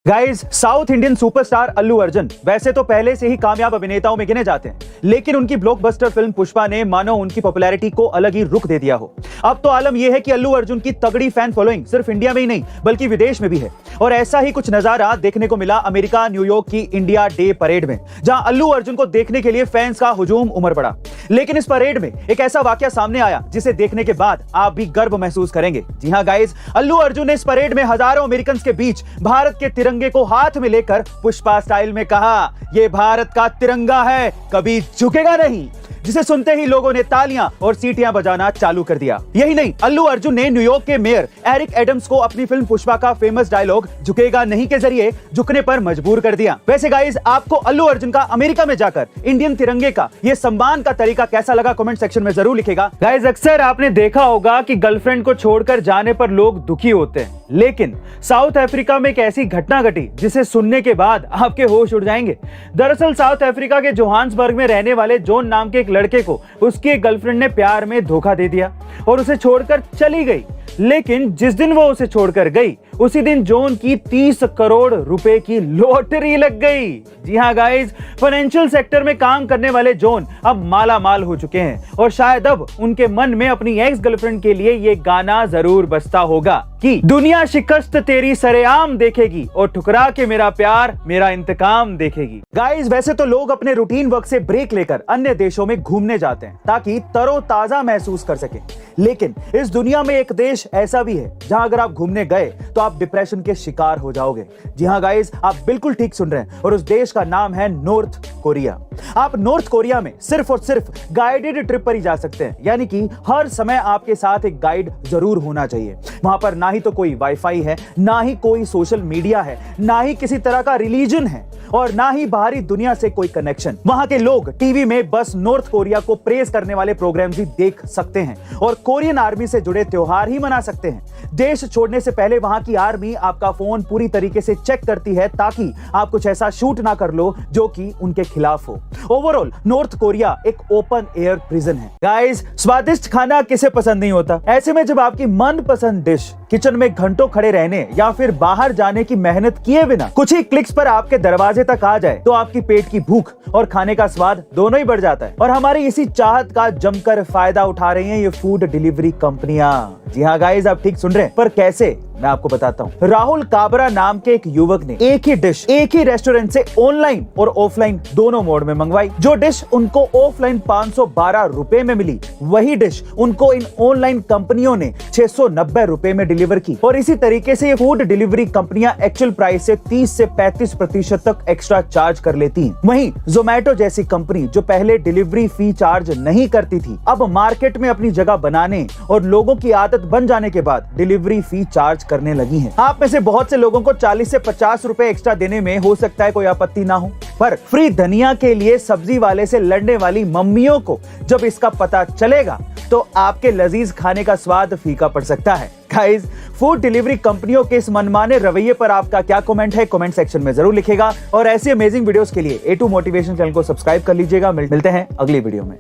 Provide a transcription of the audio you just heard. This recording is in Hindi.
Guys, south Indian superstar Allu Arjun वैसे तो पहले से ही कामयाब अभिनेताओं में गिने जाते हैं, लेकिन उनकी ब्लॉकबस्टर फिल्म पुष्पा ने मानो उनकी पॉपुलैरिटी को अलग ही रुख दे दिया हो। अब तो आलम यह है कि अल्लू अर्जुन की तगड़ी फैन फॉलोइंग सिर्फ इंडिया में ही नहीं बल्कि विदेश में भी है। और ऐसा ही कुछ नजारा देखने को मिला अमेरिका न्यूयॉर्क की इंडिया डे परेड में, जहां अल्लू अर्जुन को देखने के लिए फैंस का हुजूम उमड़ पड़ा। लेकिन इस परेड में एक ऐसा वाकया सामने आया जिसे देखने के बाद आप भी गर्व महसूस करेंगे। जी हां गाइस, अल्लू अर्जुन ने इस परेड में हजारों अमेरिकन के बीच भारत के तिरंगे को हाथ में लेकर पुष्पा स्टाइल में कहा, ये भारत का तिरंगा है, कभी झुकेगा नहीं, जिसे सुनते ही लोगों ने तालियां और सीटियां बजाना चालू कर दिया। यही नहीं, अल्लू अर्जुन ने न्यूयॉर्क के मेयर एरिक एडम्स को अपनी फिल्म पुष्पा का फेमस डायलॉग झुकेगा नहीं के जरिए झुकने पर मजबूर कर दिया। वैसे गाइस, आपको अल्लू अर्जुन का अमेरिका में जाकर इंडियन तिरंगे का ये सम्मान का तरीका कैसा लगा कमेंट सेक्शन में जरूर लिखेगा। गाइस, अक्सर आपने देखा होगा कि गर्लफ्रेंड को छोड़कर जाने पर लोग दुखी होते हैं, लेकिन साउथ अफ्रीका में एक ऐसी घटना घटी जिसे सुनने के बाद आपके होश उड़ जाएंगे। दरअसल साउथ अफ्रीका के जोहान्सबर्ग में रहने वाले जॉन नाम के एक लड़के को उसकी एक गर्लफ्रेंड ने प्यार में धोखा दे दिया और उसे छोड़कर चली गई। लेकिन जिस दिन वो उसे छोड़कर गई, उसी दिन जॉन की 30 करोड़ रुपए की लॉटरी लग गई। जी हां गाइस, फाइनेंशियल सेक्टर में काम करने वाले जॉन अब माला माल हो चुके हैं और शायद अब उनके मन में अपनी एक्स गर्लफ्रेंड के लिए ये गाना जरूर बजता होगा कि दुनिया शिकस्त तेरी सरेआम देखेगी और ठुकरा के मेरा प्यार मेरा इंतकाम देखेगी। गाइस, वैसे तो लोग अपने रूटीन वर्क से ब्रेक लेकर अन्य देशों में घूमने जाते हैं ताकि तरोताजा महसूस कर सकें, लेकिन इस दुनिया में एक देश ऐसा भी है जहां अगर आप घूमने गए तो आप डिप्रेशन के शिकार हो जाओगे। जी हां गाइस, आप बिल्कुल ठीक सुन रहे हैं और उस देश का नाम है नॉर्थ कोरिया। आप नॉर्थ कोरिया में सिर्फ और सिर्फ गाइडेड ट्रिप पर ही जा सकते हैं, यानी कि हर समय आपके साथ एक गाइड जरूर होना चाहिए। वहां पर ना ही तो कोई वाईफाई है, ना ही कोई सोशल मीडिया है, ना ही किसी तरह का रिलीजन है और ना ही बाहरी दुनिया से कोई कनेक्शन। वहां के लोग टीवी में बस नॉर्थ कोरिया को प्रेज करने वाले प्रोग्राम्स ही देख सकते हैं और कोरियन आर्मी से जुड़े त्योहार ही मना सकते हैं। देश छोड़ने से पहले वहां की आर्मी आपका फोन पूरी तरीके से चेक करती है ताकि आप कुछ ऐसा शूट ना कर लो जो कि उनके खिलाफ हो। ओवरऑल नॉर्थ कोरिया एक ओपन एयर प्रिजन है। गाइस, स्वादिष्ट खाना किसे पसंद नहीं होता? ऐसे में जब आपकी मनपसंद डिश किचन में घंटों खड़े रहने या फिर बाहर जाने की मेहनत किए बिना कुछ ही क्लिक्स पर आपके दरवाजे तक आ जाए तो आपकी पेट की भूख और खाने का स्वाद दोनों ही बढ़ जाता है। और हमारी इसी चाहत का जमकर फायदा उठा रही हैं ये फूड डिलीवरी कंपनियां। जी हाँ गाइस, आप ठीक सुन रहे हैं, पर कैसे, मैं आपको बताता हूँ। राहुल काबरा नाम के एक युवक ने एक ही डिश एक ही रेस्टोरेंट से ऑनलाइन और ऑफलाइन दोनों मोड में मंगवाई। जो डिश उनको ऑफलाइन 512 रुपए में मिली, वही डिश उनको इन ऑनलाइन कंपनियों ने 690 रुपए में डिलीवर की। और इसी तरीके से ये फूड डिलीवरी कंपनियां एक्चुअल प्राइस से 30 से 35% तक एक्स्ट्रा चार्ज कर लेती हैं। वहीं जोमेटो जैसी कंपनी जो पहले डिलीवरी फी चार्ज नहीं करती थी, अब मार्केट में अपनी जगह बनाने और लोगों की आदत बन जाने के बाद डिलीवरी फी चार्ज करने लगी हैं। आप में से बहुत से लोगों को 40 से 50 रुपए एक्स्ट्रा देने में हो सकता है कोई आपत्ति ना हो, पर फ्री धनिया के लिए सब्जी वाले से लड़ने वाली मम्मियों को जब इसका पता चलेगा तो आपके लजीज खाने का स्वाद फीका पड़ सकता है। गाइस, फूड डिलीवरी कंपनियों के इस मनमाने रवैये पर आपका क्या कमेंट है कमेंट सेक्शन में जरूर लिखेगा और ऐसी अमेजिंग वीडियोस के लिए A2 मोटिवेशन चैनल को सब्सक्राइब कर लीजिएगा। मिलते हैं अगली वीडियो में।